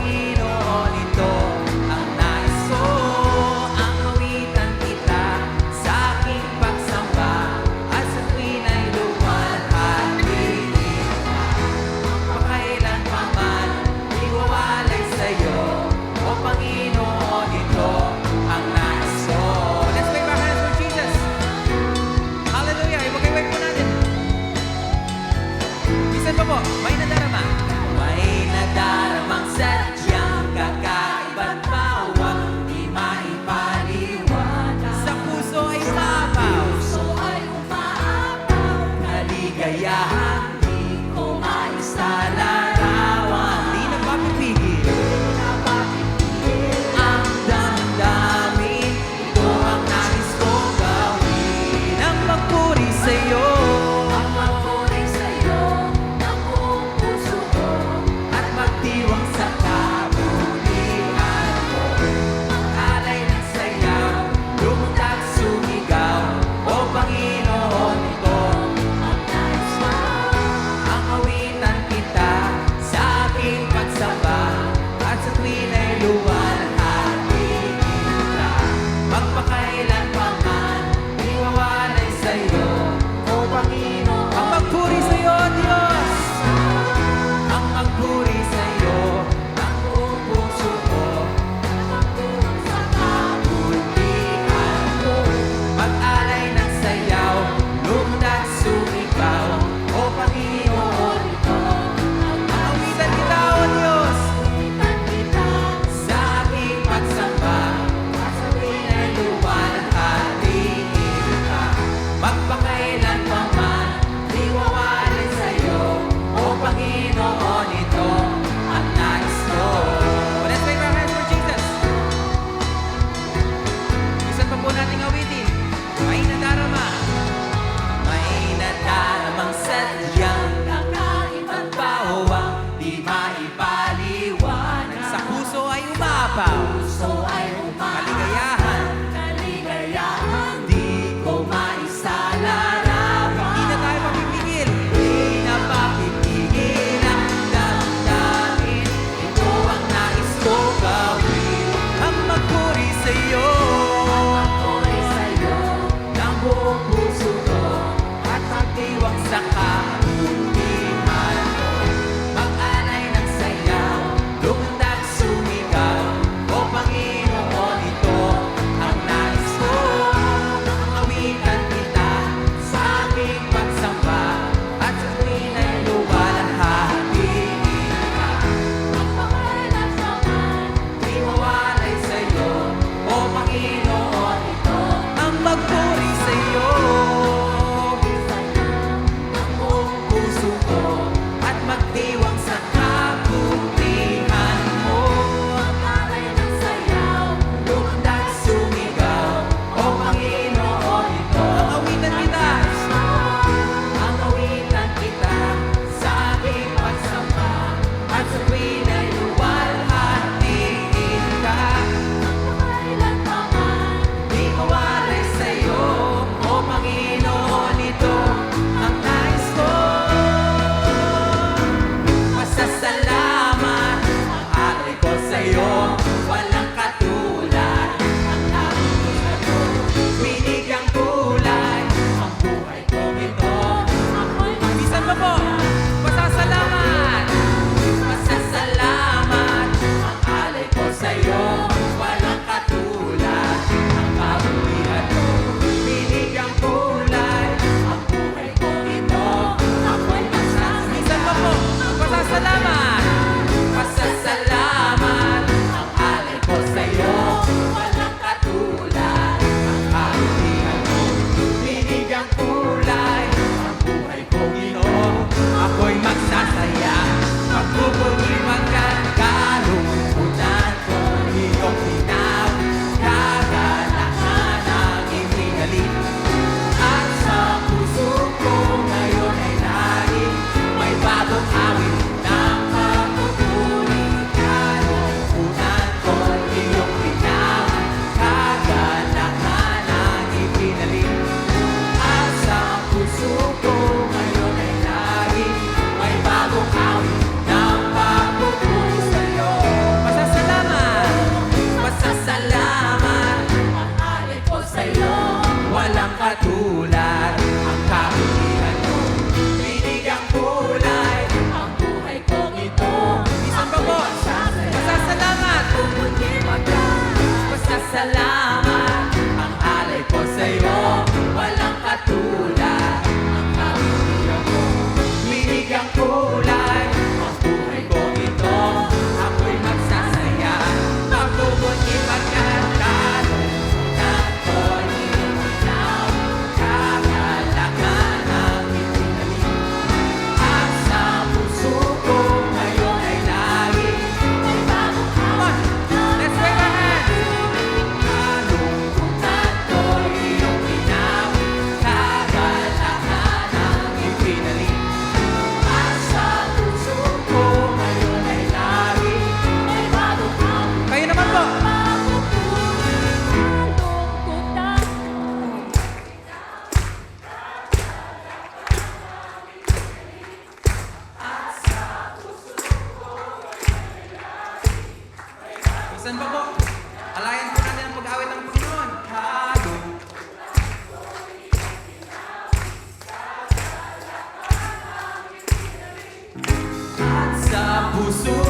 Panginoon, ito ang nais ko. Ang awitan kita sa aking pagsamba, at sa tuwin ay luwalhati ka. Pakailan pa man, di wawalay sa'yo. O Panginoon, ito ang nais ko. Let's wave our hands for Jesus. Hallelujah. Ibagay-wave po natin. Bisan pa po, may nadarama. May nadaramang sadyang kakaibang bawang di maipaliwanag. Sa puso ay umapaw, kaligayahan di ko maisalarawan. Di napapipigil ang damdamin, ito ang nais kong gawin. Ang magpuri sa'yo, at magdiwang sa kabutihan mo. Alay ng sayaw, lumundag sumigaw. O Panginoon, ito ang nais ko. Ang awitan kita sa aking pagsamba, at sa tuwin ay luwalhati kita. Magpakailan pa man, di wawalay sa'yo. O Panginoon, ang magpuri sa'yo, Diyos. Ang magpuri sa'yo, ang buong puso ko. Sa kabutihan mo, mag-alay ng sayaw, lumundag sumigaw. O Panginoon, ito ang awitan kita, O Diyos. Sa aking pagsamba, at sa tuwin ay luwalhati ka. Magpakailan pa man, di wawalay sa'yo. O Panginoon, ito ang nais ko. Let's wave our hands for Jesus. Isan pa po nating awitin. May nadarama. May nadaramang sadyang kakaibang bawang di maipaliwanag. Sa puso ay umapaw, kaligayahan di ko maisalarawan. Di na tayo mapipigil. Di na mapipigil ang damdamin, ito ang nais ko gawin. Ang magpuri sa'yo, ng buong puso ko, at magdiwang sa kabutihan mo. Mag-alay ng sayaw, lumundag sumigaw. O Panginoon, Saan ba po? Alayan po natin ang pag-awit ng Panginoon. Halo. At sa puso